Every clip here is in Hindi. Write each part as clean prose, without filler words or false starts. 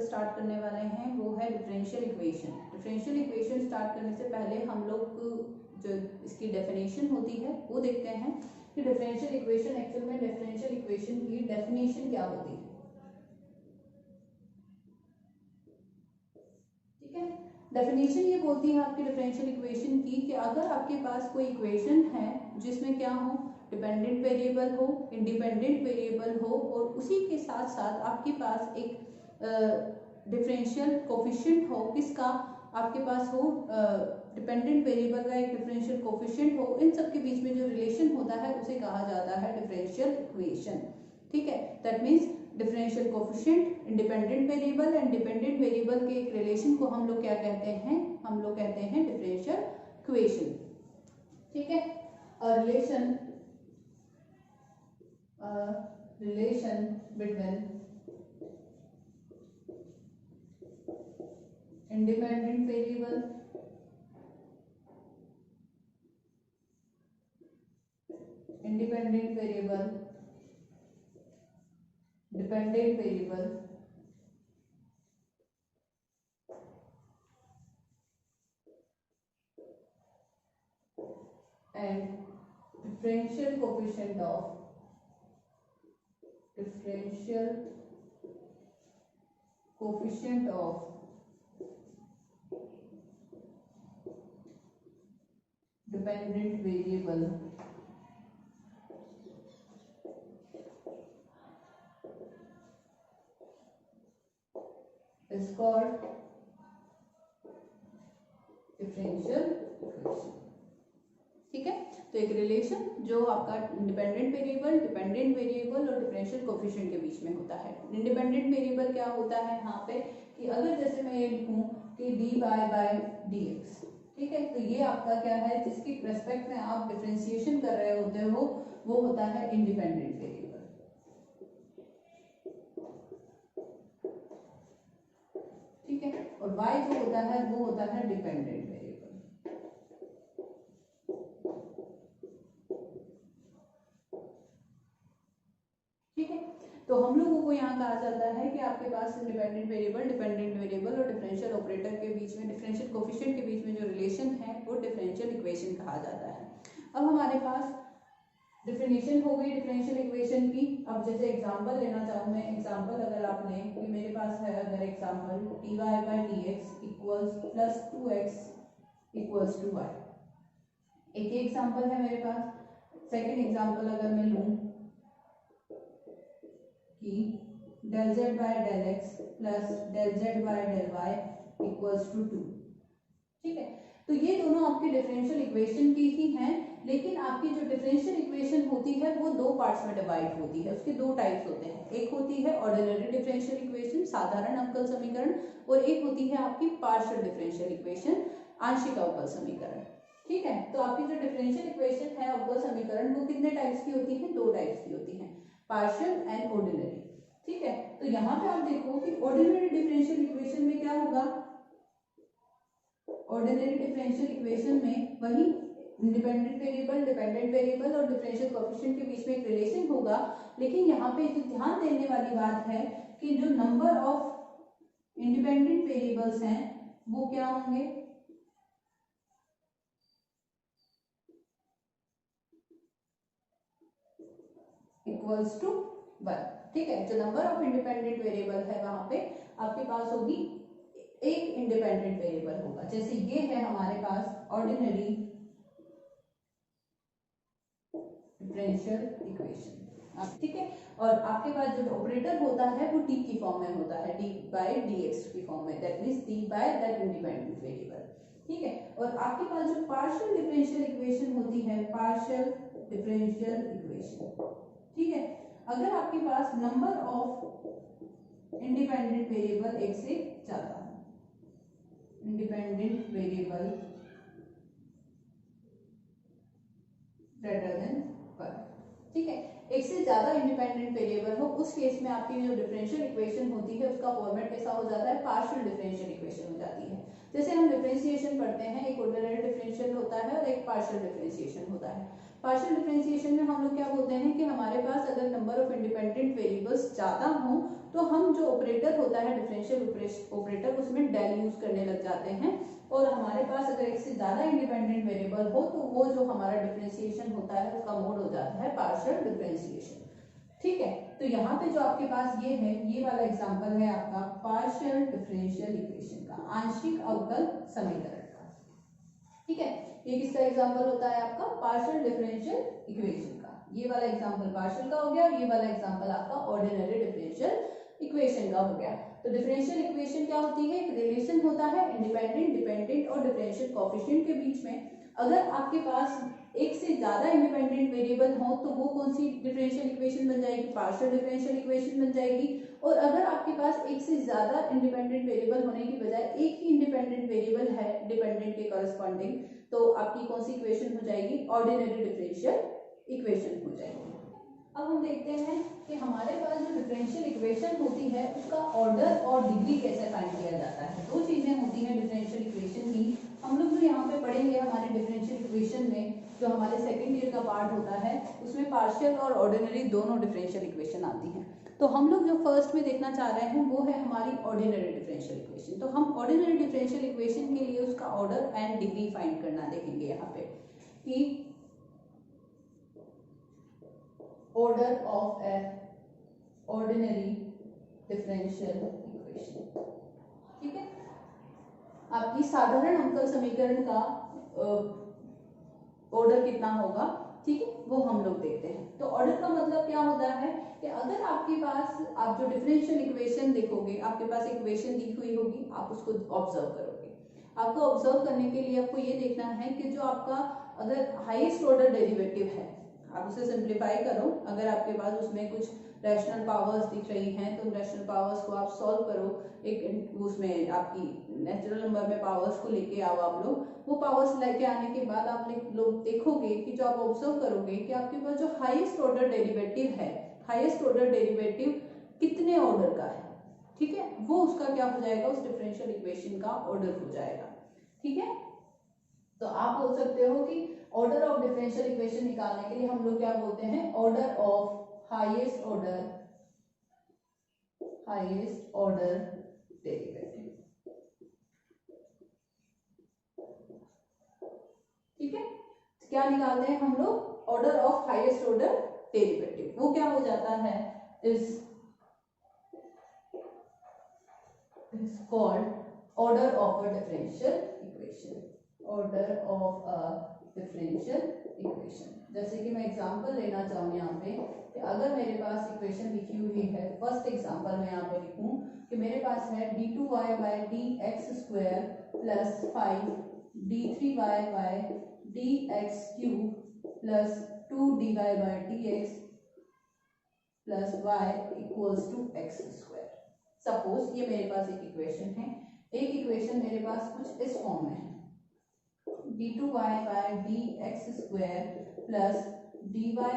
स्टार्ट करने वाले हैं वो है differential equation. Differential equation start करने से पहले हम लोग जो इसकी डेफिनेशन होती है वो देखते हैं कि डिफरेंशियल इक्वेशन एक्चुअल में डिफरेंशियल इक्वेशन की डेफिनेशन क्या होती है। ठीक है, डेफिनेशन ये बोलती है आपकी डिफरेंशियल इक्वेशन की कि अगर आपके पास कोई इक्वेशन है जिसमें क्या हो, डिपेंडेंट वेरिएबल हो, इंडिपेंडेंट वेरिएबल हो, और उसी के साथ साथ आपके पास एक डिफरेंशियल कोफिशिएंट हो, किसका, आपके पास हो डिपेंडेंट वेरिएबल का एक डिफरेंशियल कोफिशिएंट हो, इन सब के बीच में जो रिलेशन होता है उसे कहा जाता है डिफरेंशियल इक्वेशन। ठीक है, that means differential coefficient, independent variable and dependent variable के एक रिलेशन को हम लोग क्या कहते हैं, हम लोग कहते हैं डिफरेंशियल इक्वेशन। ठीक है, a relation between independent variable dependent variable and differential coefficient of dependent variable is called differential equation। ठीक है, तो एक रिलेशन जो आपका इंडिपेंडेंट वेरिएबल, डिपेंडेंट वेरिएबल और डिफरेंशियल कोफिशिएंट के बीच में होता है। इंडिपेंडेंट वेरिएबल क्या होता है यहाँ पे कि अगर जैसे मैं ये लिखूं कि dy बाय dx, ठीक है, तो ये आपका क्या है, जिसके रेस्पेक्ट में आप डिफरेंशिएशन कर रहे होते हो वो होता है इंडिपेंडेंट वेरिएबल। ठीक है, और y जो होता है वो होता है डिपेंडेंट वेरिएबल। ठीक है, तो हम लोगों को यहाँ कहा जाता है कि आपके पास इंडिपेंडेंट वेरिएबल, डिपेंडेंट वेरिएबल और डिफरेंशियल ऑपरेटर के बीच में, डिफरेंशियल कोफिशिएंट के बीच में जो रिलेशन है वो डिफरेंशियल इक्वेशन कहा जाता है। अब हमारे पास डिफिनेशन हो गई डिफरेंशियल इक्वेशन की। अब जैसे एग्जांपल लेना चाहूँ मैं, एग्जांपल अगर आप लें कि मेरे पास है अगर example dy by dx equals plus 2x equals to y, एक ही एग्जांपल है मेरे पास। सेकंड एग्जांपल अगर मैं लूँ कि del z by del x plus del z by del y equals to 2। ठीक है, तो ये दोनों आपके डिफरेंशियल इक्वेशन की ही हैं, लेकिन आपकी जो डिफरेंशियल इक्वेशन होती है वो दो पार्ट्स में डिवाइड होती है। उसके दो टाइप्स होते हैं, एक होती है ऑर्डिनरी डिफरेंशियल इक्वेशन, साधारण अवकल समीकरण, और एक होती है आपकी पार्शियल डिफरेंशियल इक्वेशन, आंशिक अवकल समीकरण। ठीक है, तो आपकी जो डिफरेंशियल इक्वेशन है अवकल समीकरण वो कितने टाइप्स की होती है, दो टाइप्स की होती है, पार्शियल एंड ऑर्डिनरी। ठीक है, तो यहाँ पे आप देखो कि ऑर्डिनरी डिफरेंशियल इक्वेशन में क्या होगा, ऑर्डिनरी डिफरेंशियल इक्वेशन में वही इंडिपेंडेंट वेरिएबल, डिपेंडेंट वेरिएबल और डिफरेंशियल कोएफिशिएंट के बीच में एक रिलेशन होगा, लेकिन यहाँ पे जो ध्यान देने वाली बात है कि जो नंबर ऑफ इंडिपेंडेंट वेरिएबल्स हैं वो क्या होंगे, इक्वल्स टू 1। ठीक है, जो नंबर ऑफ इंडिपेंडेंट वेरिएबल है वहां पे आपके पास होगी एक इंडिपेंडेंट वेरिएबल होगा। जैसे ये है हमारे पास ऑर्डिनरी डिफरेंशियल इक्वेशन। ठीक है, और आपके पास जो ऑपरेटर होता है वो डी की फॉर्म में होता है, डी बाय dx की फॉर्म में, that means D by that independent variable. ठीक है, और आपके पास जो पार्शियल डिफरेंशियल इक्वेशन होती है, पार्शियल डिफरेंशियल इक्वेशन, ठीक है, अगर आपके पास नंबर ऑफ इंडिपेंडेंट वेरिएबल एक से ज्यादा है, इंडिपेंडेंट वेरिएबल ग्रेटर देन 1, ठीक है, एक से ज्यादा इंडिपेंडेंट वेरिएबल हो, उस केस में आपकी जो डिफरेंशियल इक्वेशन होती है उसका फॉर्मेट कैसा हो जाता है, पार्शियल डिफरेंशियल इक्वेशन हो जाती है। जैसे हम डिफरेंशिएशन पढ़ते हैं, एक ऑर्डिनरी डिफरेंशियल होता है और एक पार्शियल डिफरेंशिएशन होता है। पार्शियल डिफरेंशिएशन में हम लोग क्या बोलते हैं कि हमारे पास अगर नंबर ऑफ इंडिपेंडेंट वेरिएबल्स ज्यादा हो तो हम जो ऑपरेटर होता है डिफरेंशियल ऑपरेटर उसमें डेल यूज करने लग जाते हैं, और हमारे पास अगर एक से ज्यादा इंडिपेंडेंट वेरिएबल हो तो वो जो हमारा डिफरेंशिएशन होता है उसका मोड हो जाता है पार्शियल डिफरेंशिएशन। ठीक है, तो यहाँ पे जो आपके पास ये है, ये वाला एग्जांपल है आपका पार्शियल डिफरेंशियल इक्वेशन का, आंशिक अवकल समीकरण का। ठीक है, ये किसका एग्जांपल होता है आपका पार्शियल डिफरेंशियल इक्वेशन का। ये वाला एग्जांपल पार्शियल का हो गया, ये वाला एग्जांपल आपका ऑर्डिनरी डिफरेंशियल इक्वेशन का हो गया। तो डिफरेंशियल इक्वेशन क्या होती है, एक रिलेशन होता है इंडिपेंडेंट, डिपेंडेंट और डिफरेंशियल कोएफिशिएंट के बीच में। अगर आपके पास एक से ज्यादा इंडिपेंडेंट वेरिएबल हो तो वो कौन सी डिफरेंशियल इक्वेशन बन जाएगी, पार्शियल डिफरेंशियल इक्वेशन बन जाएगी। और अगर आपके पास एक से ज्यादा इंडिपेंडेंट वेरिएबल होने की बजाय एक ही इंडिपेंडेंट वेरिएबल है डिपेंडेंट के करस्पॉन्डिंग, तो आपकी कौन सी इक्वेशन हो जाएगी, ऑर्डिनरी डिफरेंशियल इक्वेशन हो जाएगी। अब हम देखते हैं कि हमारे पास जो डिफरेंशियल इक्वेशन होती है उसका ऑर्डर और डिग्री कैसे फाइंड किया जाता है। दो चीजें होती हैं डिफरेंशियल इक्वेशन की, हम लोग जो यहाँ पे पढ़ेंगे हमारे डिफरेंशियल इक्वेशन में, जो हमारे सेकंड ईयर का पार्ट होता है उसमें पार्शियल और ऑर्डिनरी दोनों डिफरेंशियल इक्वेशन आती हैं। तो हम लोग जो फर्स्ट में देखना चाह रहे हैं वो है हमारी ऑर्डिनरी डिफरेंशियल इक्वेशन। तो हम ऑर्डिनरी डिफरेंशियल इक्वेशन के लिए उसका ऑर्डर एंड डिग्री फाइंड करना देखेंगे यहाँ पे कि order of a ordinary differential equation। ठीक है, आपकी साधारण अवकल समीकरण का ऑर्डर कितना होगा, ठीक है, वो हम लोग देखते हैं। तो ऑर्डर का मतलब क्या होता है कि अगर आपके पास आप जो डिफरेंशियल इक्वेशन देखोगे, आपके पास इक्वेशन दी हुई होगी, आप उसको ऑब्जर्व करोगे। आपको ऑब्जर्व करने के लिए आपको ये देखना है कि जो आपका अगर हाईएस्ट ऑर्डर डेरिवेटिव है, आप उसे सिंप्लीफाई करो। अगर आपके पास उसमें कुछ रैशनल पावर्स दिख रही हैं तो रैशनल पावर्स को आप सॉल्व करो। एक उसमें आपकी नेचुरल नंबर में पावर्स को लेके आओ आप लोग। वो पावर्स लेके आने के बाद आप लोग देखोगे कि जो आप ऑब्जर्व करोगे कि आपके पास जो हाईएस्ट ऑर्डर डेरिवेटिव है, हाईएस्ट ऑर्डर डेरिवेटिव कितने ऑर्डर का है, ठीक है, वो उसका क्या हो जाएगा, उस डिफरेंशियल इक्वेशन का ऑर्डर हो जाएगा। ठीक है, तो आप बोल सकते हो कि ऑर्डर ऑफ डिफरेंशियल इक्वेशन निकालने के लिए हम लोग क्या बोलते हैं, order of highest order derivative. ठीक है, क्या निकालते हैं हम लोग, order of highest order derivative. वो क्या हो जाता है, is called order of a differential equation, order of a differential equation. जैसे कि मैं एग्जांपल लेना चाहूँ यहाँ पे कि अगर मेरे पास इक्वेशन लिखी हुई है, फर्स्ट एग्जांपल मैं यहाँ पे लिखूँ कि मेरे पास है d2y by dx square plus 5 d3y by dx cube plus 2dy by dx plus y equals to x square. Suppose ये मेरे पास एक इक्वेशन है, एक इक्वेशन मेरे पास कुछ इस फॉर्म में है, d2y by dx square plus dy by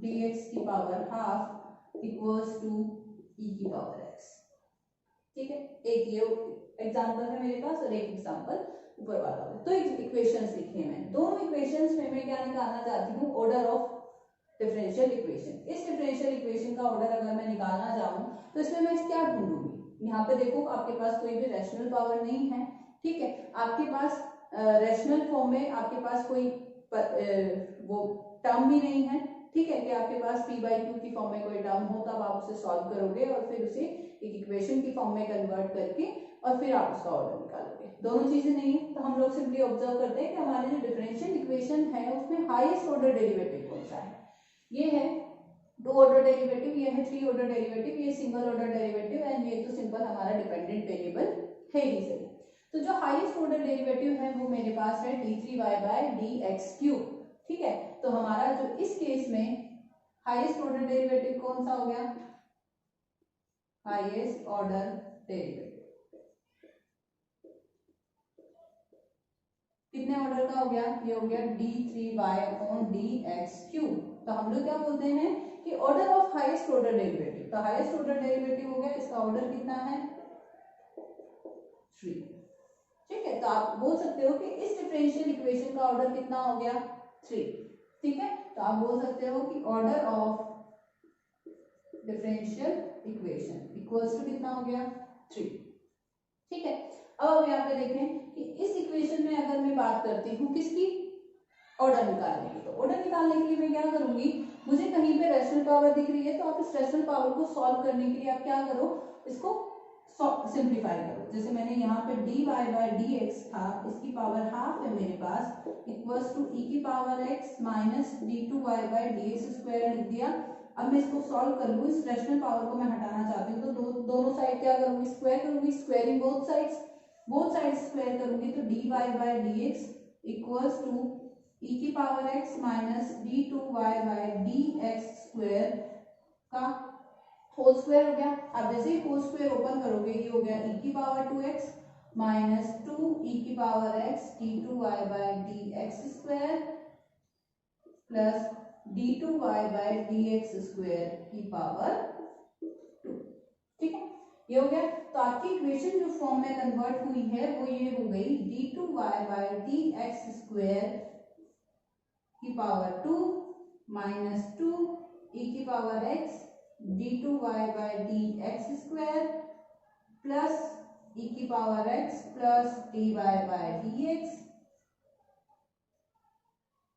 dx की power half equals to e की पावर x। ठीक है, एक ये एग्जांपल है मेरे पास और एक एग्जांपल ऊपर वाला है। तो इक्वेशंस लिखे हैं, दोनों इक्वेशंस में मैं क्या निकालना चाहती हूँ, ऑर्डर ऑफ डिफरेंशियल इक्वेशन। इस डिफरेंशियल इक्वेशन का ऑर्डर अगर मैं निकालना चाहूँ तो इसमें मैं क्या ढूंढूंगी, यहाँ पे देखो आपके पास कोई भी रैशनल पावर नहीं है। ठीक है, आपके पास रैशनल फॉर्म में आपके पास कोई वो टर्म भी नहीं है। ठीक है, कि आपके पास p बाई क्यू की फॉर्म में कोई टर्म हो तब आप उसे सॉल्व करोगे और फिर उसे एक इक्वेशन की फॉर्म में कन्वर्ट करके और फिर आप उसका ऑर्डर निकालोगे। दोनों चीजें नहीं है, तो हम लोग सिंपली ऑब्जर्व करते हैं कि हमारे जो डिफरेंशियल इक्वेशन है उसमें हाईएस्ट ऑर्डर डेरिवेटिव कौन सा है। ये है 2 ऑर्डर डेरिवेटिव, ये है 3 ऑर्डर डेरिवेटिव, ये सिंगल ऑर्डर डेरिवेटिव एंड ये तो सिंपल हमारा डिपेंडेंट वेरिएबल है ही सही। तो जो हाईएस्ट ऑर्डर डेरिवेटिव है वो मेरे पास है d3y बाय dx क्यूब। ठीक है, तो हमारा जो इस केस में हाईएस्ट ऑर्डर डेरिवेटिव कौन सा हो गया, हाईएस्ट ऑर्डर डेरिवेटिव कितने ऑर्डर का हो गया, ये हो गया d3y अपॉन dx क्यूब। तो हम लोग क्या बोलते हैं कि order of highest order derivative, तो हाईएस्ट ऑर्डर डेरिवेटिव हो गया, इसका ऑर्डर कितना है 3। ठीक है, तो आप बोल सकते हो कि इस डिफरेंशियल इक्वेशन का ऑर्डर कितना हो गया 3। ठीक है, तो आप बोल सकते हो कि order of differential equation equals to कितना हो गया 3। ठीक है, अब यहाँ पे देखें कि इस इक्वेशन में अगर मैं बात करती हूँ किसकी, ऑर्डर निकालने की, तो ऑर्डर निकालने के लिए मैं क्या करूंगी, मुझे कहीं पे रैशनल पावर दिख रही है तो आप इस रैशनल पावर को सॉल्व करने के लिए आप क्या करो, इसको सिंप्लीफाई करो। जैसे मैंने यहाँ पे dy बाई डी एक्स था, इसकी पावर हाफ है मेरे पास, इक्वल्स टू ई की power x minus d2y by D x square लिख दिया। अब मैं इसको सॉल्व करूँ, इस रैशनल पावर को मैं हटाना चाहती हूँ तो दोनों साइड क्या करूंगी, स्क्वायर करूंगी, स्क्वायरिंग बोथ साइड्स स्क्वायर करूंगी तो dy by D x equals to E की power x minus d2y by D x square का होल स्क्वायर हो गया। अब जैसे ही होल स्क्वायर ओपन करोगे ये हो गया e की पावर 2x माइनस 2 e की power x d2y by D x square plus d2y by D x square की पावर 2। ठीक है, ये हो गया। तो आपकी इक्वेशन जो फॉर्म में कन्वर्ट हुई है वो ये हो गई d2y by D x square की पावर 2 माइनस 2 e की power x d2y by D x square plus e की power x plus dy by D x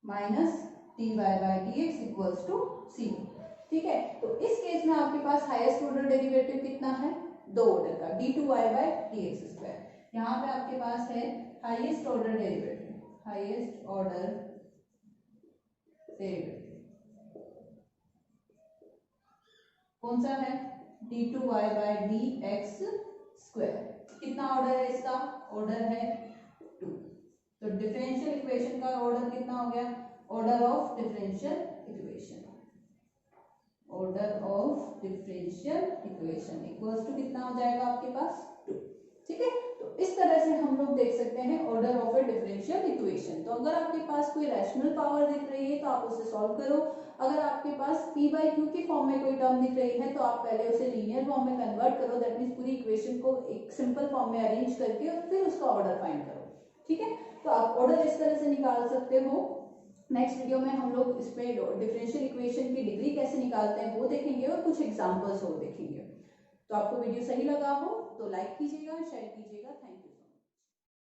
minus dy by D x equals to 0। ठीक है, तो इस केस में आपके पास हाईएस्ट ऑर्डर डेरिवेटिव कितना है, 2 ऑर्डर का d2y by D x square. यहाँ पे आपके पास है highest order derivative, highest order derivative कौन सा है, d2y by D x square. कितना ऑर्डर है इसका, ऑर्डर है 2। तो डिफरेंशियल इक्वेशन का ऑर्डर कितना हो गया, order of differential equation, order of differential equation equals to कितना हो जाएगा आपके पास 2। ठीक है, तो इस तरह से हम लोग देख सकते हैं order of A differential equation. तो अगर आपके पास कोई रैशनल पावर दिख रही है तो आप उसे सॉल्व करो। अगर आपके पास p बाई क्यू की फॉर्म में कोई टर्म दिख रही है तो आप पहले उसे लीनियर फॉर्म में कन्वर्ट करो, दैट मीन्स पूरी इक्वेशन को एक सिंपल फॉर्म में अरेंज करके और फिर उसका ऑर्डर फाइंड करो। ठीक है, तो आप ऑर्डर इस तरह से निकाल सकते हो। नेक्स्ट वीडियो में हम लोग इसमें डिफरेंशियल इक्वेशन की डिग्री कैसे निकालते हैं वो देखेंगे और कुछ एग्जांपल्स और देखेंगे। तो आपको वीडियो सही लगा हो तो लाइक कीजिएगा, शेयर कीजिएगा। Thank you.